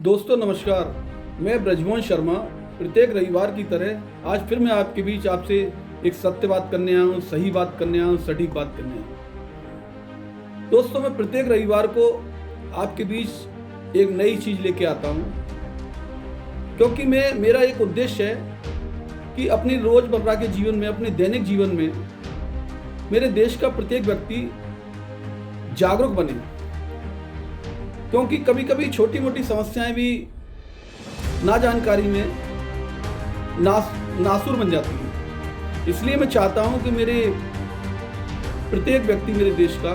दोस्तों नमस्कार, मैं ब्रजमोहन शर्मा प्रत्येक रविवार की तरह आज फिर मैं आपके बीच आपसे एक सत्य बात करने आया हूँ, सही बात करने आया हूँ, सटीक बात करने आया हूँ। दोस्तों मैं प्रत्येक रविवार को आपके बीच एक नई चीज़ लेके आता हूँ, क्योंकि मेरा एक उद्देश्य है कि अपनी रोज़मर्रा के जीवन में, अपने दैनिक जीवन में मेरे देश का प्रत्येक व्यक्ति जागरूक बने, क्योंकि कभी कभी छोटी मोटी समस्याएं भी ना जानकारी में नासूर बन जाती हैं। इसलिए मैं चाहता हूं कि मेरे प्रत्येक व्यक्ति मेरे देश का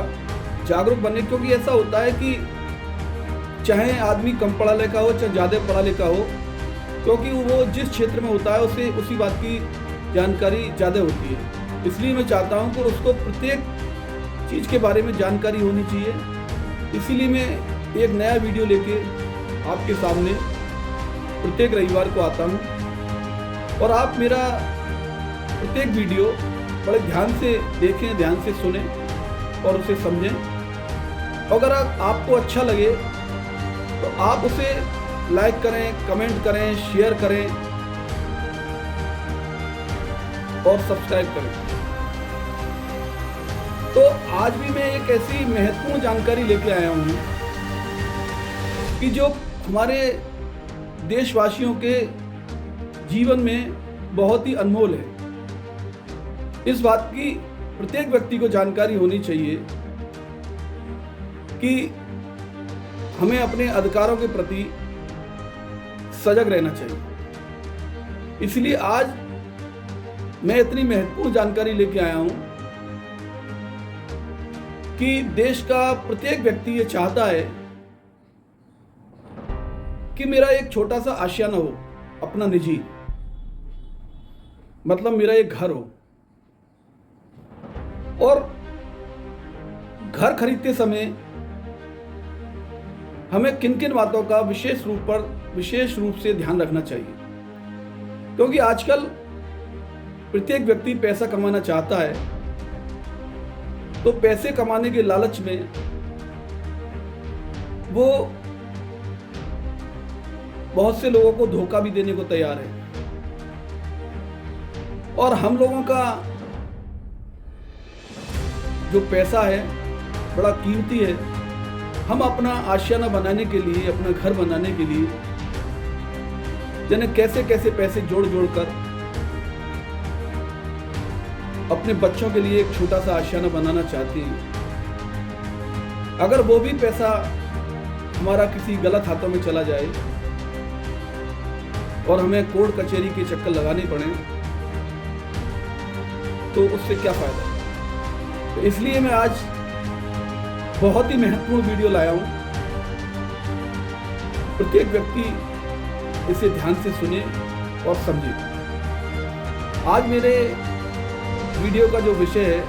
जागरूक बने, क्योंकि ऐसा होता है कि चाहे आदमी कम पढ़ा लिखा हो चाहे ज़्यादा पढ़ा लिखा हो, क्योंकि वो जिस क्षेत्र में होता है उसे उसी बात की जानकारी ज़्यादा होती है। इसलिए मैं चाहता हूं कि उसको प्रत्येक चीज़ के बारे में जानकारी होनी चाहिए। इसीलिए मैं एक नया वीडियो लेके आपके सामने प्रत्येक रविवार को आता हूं, और आप मेरा प्रत्येक वीडियो बड़े ध्यान से देखें, ध्यान से सुनें और उसे समझें। अगर आपको अच्छा लगे तो आप उसे लाइक करें, कमेंट करें, शेयर करें और सब्सक्राइब करें। तो आज भी मैं एक ऐसी महत्वपूर्ण जानकारी लेके आया हूँ कि जो हमारे देशवासियों के जीवन में बहुत ही अनमोल है। इस बात की प्रत्येक व्यक्ति को जानकारी होनी चाहिए कि हमें अपने अधिकारों के प्रति सजग रहना चाहिए। इसलिए आज मैं इतनी महत्वपूर्ण जानकारी लेके आया हूं कि देश का प्रत्येक व्यक्ति ये चाहता है कि मेरा एक छोटा सा आशियाना हो, अपना निजी, मतलब मेरा एक घर हो। और घर खरीदते समय हमें किन किन बातों का विशेष रूप से ध्यान रखना चाहिए, क्योंकि आजकल प्रत्येक व्यक्ति पैसा कमाना चाहता है, तो पैसे कमाने के लालच में वो बहुत से लोगों को धोखा भी देने को तैयार है। और हम लोगों का जो पैसा है बड़ा कीमती है। हम अपना आशियाना बनाने के लिए, अपना घर बनाने के लिए जाने कैसे कैसे पैसे जोड़ कर अपने बच्चों के लिए एक छोटा सा आशियाना बनाना चाहते हैं। अगर वो भी पैसा हमारा किसी गलत हाथों में चला जाए और हमें कोर्ट कचहरी के चक्कर लगाने पड़े, तो उससे क्या फायदा। तो इसलिए मैं आज बहुत ही महत्वपूर्ण वीडियो लाया हूं। प्रत्येक व्यक्ति इसे ध्यान से सुने और समझे। आज मेरे वीडियो का जो विषय है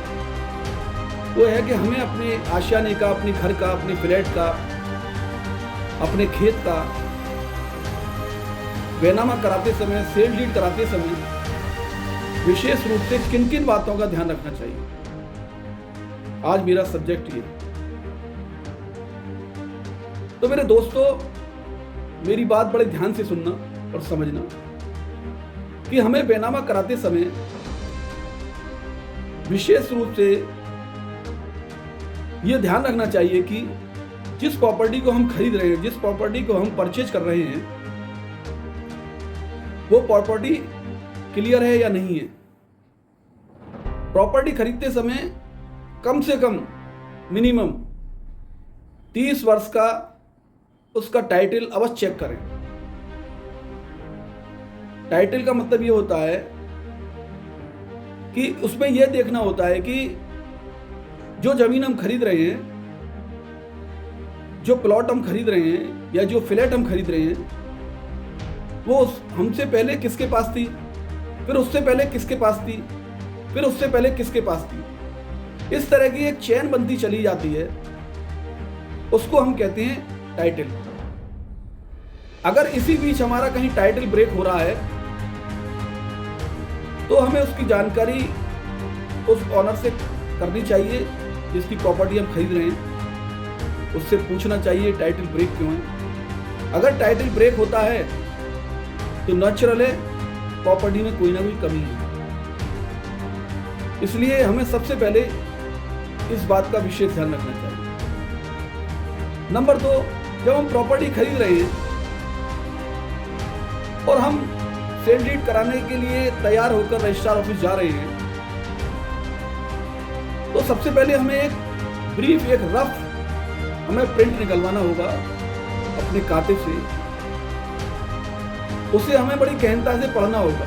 वो है कि हमें अपने आशियाने का, अपने घर का, अपने फ्लैट का, अपने खेत का बैनामा कराते समय, सेल डीड कराते समय विशेष रूप से किन किन बातों का ध्यान रखना चाहिए। आज मेरा सब्जेक्ट ये। तो मेरे दोस्तों, मेरी बात बड़े ध्यान से सुनना और समझना कि हमें बैनामा कराते समय विशेष रूप से यह ध्यान रखना चाहिए कि जिस प्रॉपर्टी को हम खरीद रहे हैं, जिस प्रॉपर्टी को हम परचेज कर रहे हैं, वो प्रॉपर्टी क्लियर है या नहीं है। प्रॉपर्टी खरीदते समय कम से कम मिनिमम 30 वर्ष का उसका टाइटल अवश्य चेक करें। टाइटल का मतलब ये होता है कि उसमें यह देखना होता है कि जो जमीन हम खरीद रहे हैं, जो प्लॉट हम खरीद रहे हैं या जो फ्लैट हम खरीद रहे हैं, वो हमसे पहले किसके पास थी, फिर उससे पहले किसके पास थी, फिर उससे पहले किसके पास थी। इस तरह की एक चेन बनती चली जाती है, उसको हम कहते हैं टाइटल। अगर इसी बीच हमारा कहीं टाइटल ब्रेक हो रहा है तो हमें उसकी जानकारी उस ऑनर से करनी चाहिए जिसकी प्रॉपर्टी हम खरीद रहे हैं। उससे पूछना चाहिए टाइटल ब्रेक क्यों है। अगर टाइटल ब्रेक होता है तो नेचुरल है प्रॉपर्टी में कोई ना कोई कमी है। इसलिए हमें सबसे पहले इस बात का विशेष ध्यान रखना चाहिए। नंबर 2, जब हम प्रॉपर्टी खरीद रहे हैं और हम सेल डीड कराने के लिए तैयार होकर रजिस्ट्रार ऑफिस जा रहे हैं, तो सबसे पहले हमें एक ब्रीफ, एक रफ हमें प्रिंट निकलवाना होगा अपने कातिब से। उसे हमें बड़ी गहनता से पढ़ना होगा,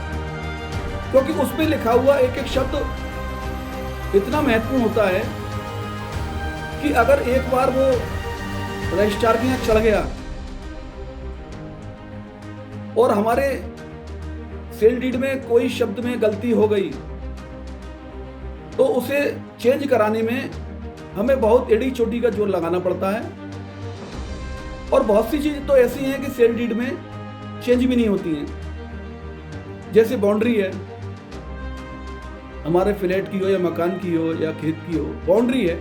क्योंकि उसमें लिखा हुआ एक एक शब्द इतना महत्वपूर्ण होता है कि अगर एक बार वो रजिस्ट्रार के यहाँ चढ़ गया और हमारे सेल डीड में कोई शब्द में गलती हो गई तो उसे चेंज कराने में हमें बहुत एड़ी चोटी का जोर लगाना पड़ता है। और बहुत सी चीज़ तो ऐसी हैं कि सेल डीड में चेंज भी नहीं होती हैं। जैसे बाउंड्री है, हमारे फ्लैट की हो या मकान की हो या खेत की हो, बाउंड्री है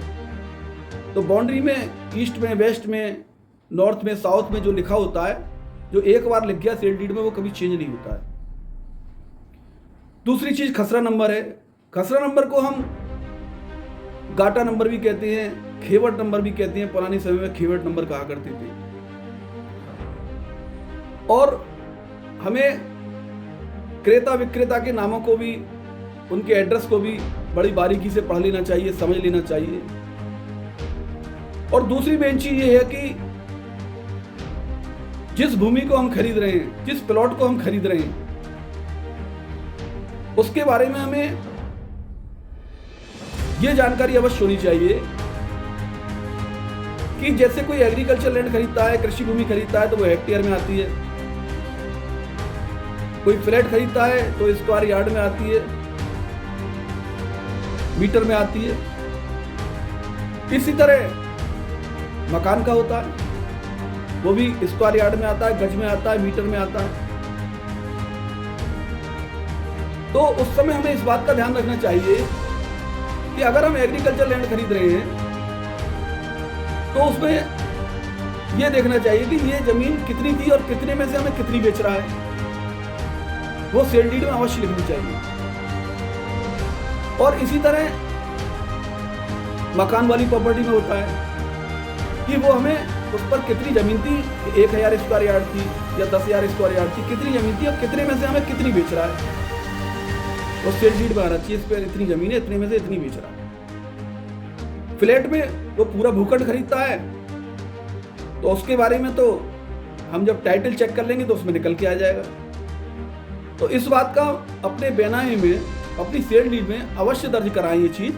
तो बाउंड्री में ईस्ट में, वेस्ट में, नॉर्थ में, साउथ में जो लिखा होता है, जो एक बार लिख गया सेल डीड में वो कभी चेंज नहीं होता है। दूसरी चीज खसरा नंबर है। खसरा नंबर को हम गाटा नंबर भी कहते हैं, खेवट नंबर भी कहते हैं। पुराने समय में खेवट नंबर कहा करते थे। और हमें क्रेता विक्रेता के नामों को भी, उनके एड्रेस को भी बड़ी बारीकी से पढ़ लेना चाहिए, समझ लेना चाहिए। और दूसरी मेन चीज ये है कि जिस भूमि को हम खरीद रहे हैं, जिस प्लॉट को हम खरीद रहे हैं, उसके बारे में हमें यह जानकारी अवश्य होनी चाहिए कि जैसे कोई एग्रीकल्चर लैंड खरीदता है, कृषि भूमि खरीदता है तो वो हेक्टेयर में आती है, कोई फ्लैट खरीदता है तो स्क्वायर यार्ड में आती है, मीटर में आती है। इसी तरह मकान का होता है, वो भी स्क्वायर यार्ड में आता है, गज में आता है, मीटर में आता है। तो उस समय हमें इस बात का ध्यान रखना चाहिए कि अगर हम एग्रीकल्चर लैंड खरीद रहे हैं तो उसमें यह देखना चाहिए कि ये जमीन कितनी थी और कितने में से हमें कितनी बेच रहा है, वो सेल डीड में अवश्य लिखनी चाहिए। और इसी तरह मकान वाली प्रॉपर्टी में होता है कि वो हमें उस पर कितनी जमीन थी, 1000 स्क्वायर यार्ड थी या 10,000 स्क्वायर यार्ड थी, कितनी जमीन थी और कितने में से हमें कितनी बेच रहा है, वो सेल डीड में आना चाहिए। इस पर इतनी जमीन है, इतने में से इतनी बेच रहा है। फ्लैट में वो पूरा भूखंड खरीदता है तो उसके बारे में तो हम जब टाइटल चेक कर लेंगे तो उसमें निकल के आ जाएगा। तो इस बात का अपने बेनामी में, अपनी सेल डीड में अवश्य दर्ज कराएं ये चीज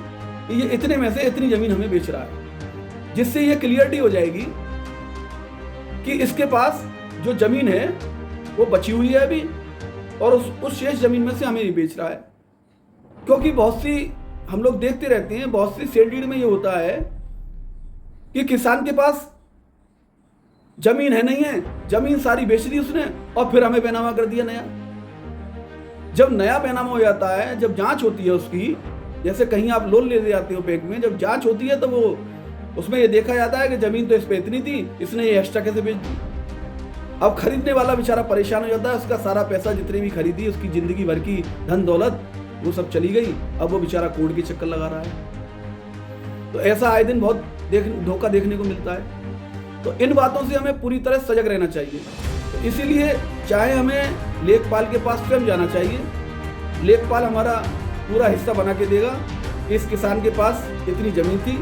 कि ये इतने में से इतनी जमीन हमें बेच रहा है, जिससे ये क्लियरिटी हो जाएगी कि इसके पास जो जमीन है वो बची हुई है अभी और उस शेष जमीन में से हमें नहीं बेच रहा है। क्योंकि बहुत सी हम लोग देखते रहते हैं, बहुत सी सेल डीड में ये होता है कि किसान के पास जमीन है नहीं है, जमीन सारी बेच दी उसने और फिर हमें बैनामा कर दिया नया। जब नया बैनामा हो जाता है, जब जांच होती है उसकी, जैसे कहीं आप लोन ले जाते हो बैंक में, जब जांच होती है तो वो उसमें ये देखा जाता है कि जमीन तो इस पे इतनी थी, इसने ये एक्स्ट्रा कैसे बेच दी। अब खरीदने वाला बेचारा परेशान हो जाता है, उसका सारा पैसा जितनी भी खरीदी, उसकी जिंदगी भर की धन दौलत वो सब चली गई। अब वो बेचारा कोर्ट के चक्कर लगा रहा है। तो ऐसा आए दिन बहुत धोखा देखने को मिलता है। तो इन बातों से हमें पूरी तरह सजग रहना चाहिए। तो इसीलिए चाहे हमें लेखपाल के पास स्वयं जाना चाहिए, लेखपाल हमारा पूरा हिस्सा बना के देगा कि इस किसान के पास इतनी जमीन थी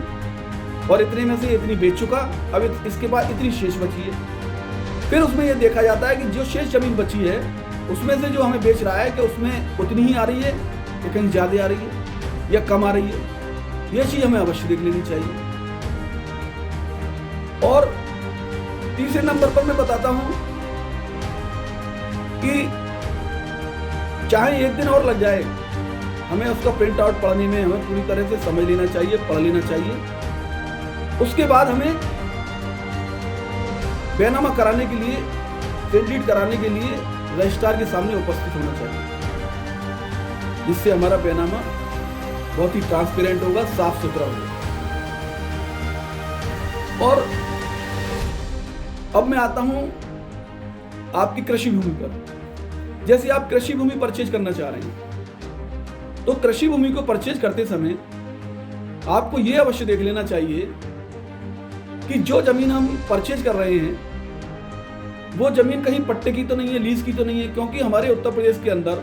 और इतने में से इतनी बेच चुका, अब इसके बाद इतनी शेष बची है। फिर उसमें यह देखा जाता है कि जो शेष जमीन बची है उसमें से जो हमें बेच रहा है कि उसमें उतनी ही आ रही है या कहीं ज़्यादा आ रही है या कम आ रही है। यह चीज़ हमें अवश्य देख लेनी चाहिए। और तीसरे नंबर पर मैं बताता हूं कि चाहे एक दिन और लग जाए, हमें उसका प्रिंट आउट पढ़ने में हमें पूरी तरह से समझ लेना चाहिए, पढ़ लेना चाहिए। उसके बाद हमें बैनामा कराने के लिए, सेल डीड कराने के लिए रजिस्ट्रार के सामने उपस्थित होना चाहिए, जिससे हमारा बैनामा बहुत ही ट्रांसपेरेंट होगा, साफ सुथरा होगा। और अब मैं आता हूं आपकी कृषि भूमि पर। जैसे आप कृषि भूमि परचेज करना चाह रहे हैं, तो कृषि भूमि को परचेज करते समय आपको यह अवश्य देख लेना चाहिए कि जो जमीन हम परचेज कर रहे हैं वो जमीन कहीं पट्टे की तो नहीं है, लीज की तो नहीं है। क्योंकि हमारे उत्तर प्रदेश के अंदर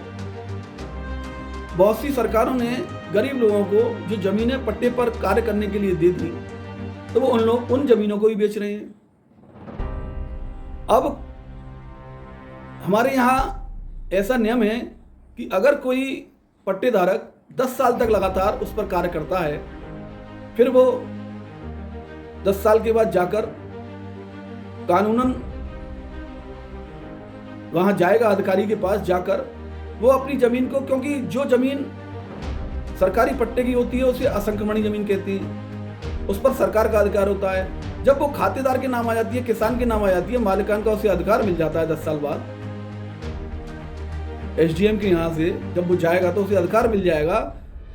बहुत सी सरकारों ने गरीब लोगों को जो जमीनें पट्टे पर कार्य करने के लिए दे दी, तो वो उन जमीनों को भी बेच रहे हैं। अब हमारे यहाँ ऐसा नियम है कि अगर कोई पट्टेधारक 10 साल तक लगातार उस पर कार्य करता है, फिर वो 10 साल के बाद जाकर कानूनन वहां जाएगा, अधिकारी के पास जाकर वो अपनी जमीन को, क्योंकि जो जमीन सरकारी पट्टे की होती है उसे असंक्रमणी जमीन कहती है, उस पर सरकार का अधिकार होता है। जब वो खातेदार के नाम आ जाती है, किसान के नाम आ जाती है, मालिकान का उसे अधिकार मिल जाता है 10 साल बाद एसडीएम के यहाँ से जब वो जाएगा तो उसे अधिकार मिल जाएगा,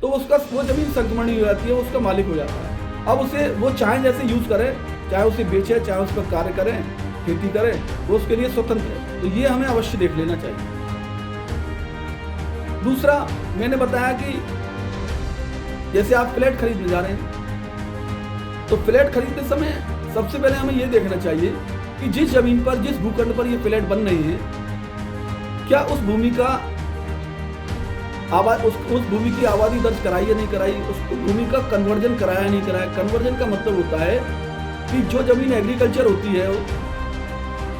तो उसका वो जमीन संक्रमणी हो जाती है, वो उसका मालिक हो जाता है। अब उसे वो चाहे जैसे यूज करे, चाहे उसे बेचे, चाहे उस पर कार्य करें, खेती करें, वो उसके लिए स्वतंत्र है। तो ये हमें अवश्य देख लेना चाहिए। दूसरा, मैंने बताया कि जैसे आप फ्लैट खरीदने जा रहे हैं, तो फ्लैट खरीदते समय सबसे पहले हमें यह देखना चाहिए कि जिस जमीन पर, जिस भूखंड पर ये फ्लैट बन रहे हैं, क्या उस भूमि का उस भूमि की आबादी दर्ज कराई या नहीं कराई, उस भूमि का कन्वर्जन कराया या नहीं कराया। कन्वर्जन का मतलब होता है कि जो जमीन एग्रीकल्चर होती है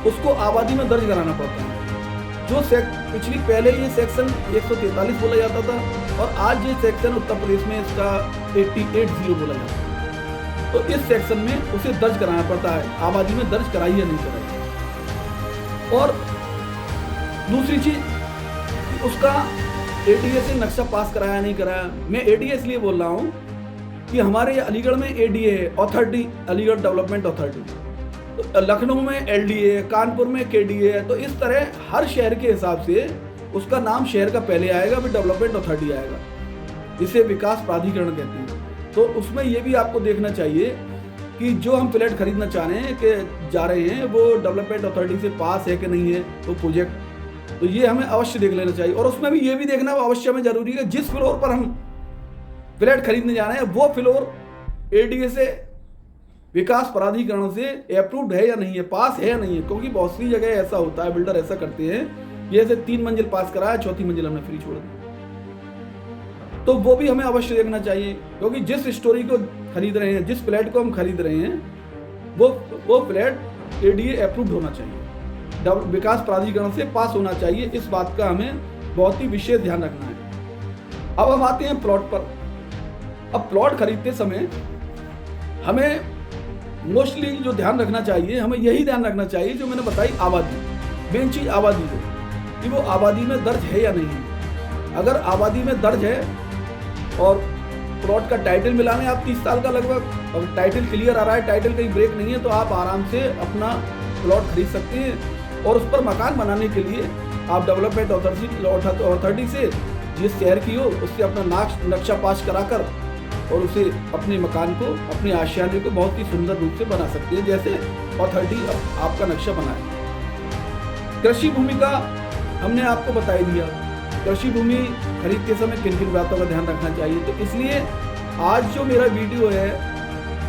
उसको आबादी में दर्ज कराना पड़ता है। जो पिछली पहले ये सेक्शन 143 बोला जाता था, और आज ये सेक्शन उत्तर प्रदेश में इसका 880 बोला जाता है। तो इस सेक्शन में उसे दर्ज कराना पड़ता है, आबादी में दर्ज कराई या नहीं कराई। और दूसरी चीज, उसका एडीए से नक्शा पास कराया नहीं कराया। मैं एडीए इसलिए बोल रहा हूँ कि हमारे अलीगढ़ में एडीए है, अथॉरिटी, अलीगढ़ डेवलपमेंट अथॉरिटी, तो लखनऊ में एलडीए है, कानपुर में केडीए है। तो इस तरह हर शहर के हिसाब से उसका नाम शहर का पहले आएगा, फिर डेवलपमेंट अथॉरिटी आएगा, इसे विकास प्राधिकरण कहते हैं। तो उसमें ये भी आपको देखना चाहिए कि जो हम फ्लैट खरीदना चाह रहे हैं कि जा रहे हैं, वो डेवलपमेंट अथॉरिटी से पास है कि नहीं है वो प्रोजेक्ट। तो ये हमें अवश्य देख लेना चाहिए। और उसमें भी ये भी देखना अवश्य में जरूरी है, जिस फ्लोर पर हम फ्लैट खरीदने जा रहे हैं वो फ्लोर एडीए से, विकास प्राधिकरण से अप्रूव्ड है या नहीं है, पास है या नहीं है। क्योंकि बहुत सी जगह ऐसा होता है, बिल्डर ऐसा करते हैं, जैसे 3 मंजिल पास कराया, 4थी मंजिल हमने फ्री छोड़ दी। तो वो भी हमें अवश्य देखना चाहिए, क्योंकि जिस स्टोरी को खरीद रहे हैं, जिस फ्लैट को हम खरीद रहे हैं, वो फ्लैट एडीए अप्रूव्ड होना चाहिए, विकास प्राधिकरण से पास होना चाहिए। इस बात का हमें बहुत ही विशेष ध्यान रखना है। अब हम आते हैं प्लॉट पर। अब प्लॉट खरीदते समय हमें मोस्टली जो ध्यान रखना चाहिए, हमें यही ध्यान रखना चाहिए जो मैंने बताई, आबादी। मेन चीज आबादी है कि वो आबादी में दर्ज है या नहीं है। अगर आबादी में दर्ज है और प्लॉट का टाइटल मिलाने आप 30 साल का लगभग, और टाइटल क्लियर आ रहा है, टाइटल कहीं ब्रेक नहीं है, तो आप आराम से अपना प्लॉट खरीद सकते हैं। और उस पर मकान बनाने के लिए आप डेवलपमेंट अथॉरिटी से, जिस शहर की हो, उससे अपना नक्शा पास कराकर और उसे अपने मकान को, अपने आशियाने को बहुत ही सुंदर रूप से बना सकते हैं, जैसे अथॉरिटी आपका नक्शा बनाए। कृषि भूमि का हमने आपको बता ही दिया, कृषि भूमि खरीदते समय किन किन बातों का ध्यान रखना चाहिए। तो इसलिए आज जो मेरा वीडियो है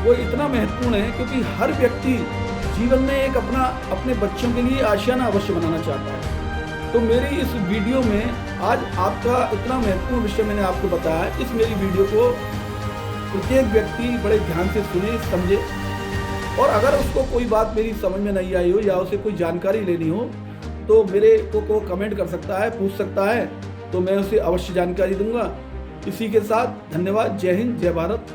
वो इतना महत्वपूर्ण है, क्योंकि हर व्यक्ति जीवन में एक अपने बच्चों के लिए आशियाना अवश्य बनाना चाहता है। तो मेरी इस वीडियो में आज आपका इतना महत्वपूर्ण विषय मैंने आपको बताया। इस मेरी वीडियो को प्रत्येक व्यक्ति बड़े ध्यान से सुने, समझे, और अगर उसको कोई बात मेरी समझ में नहीं आई हो या उसे कोई जानकारी लेनी हो तो मेरे को कमेंट कर सकता है, पूछ सकता है, तो मैं उसे अवश्य जानकारी दूंगा। इसी के साथ धन्यवाद। जय हिंद, जय भारत।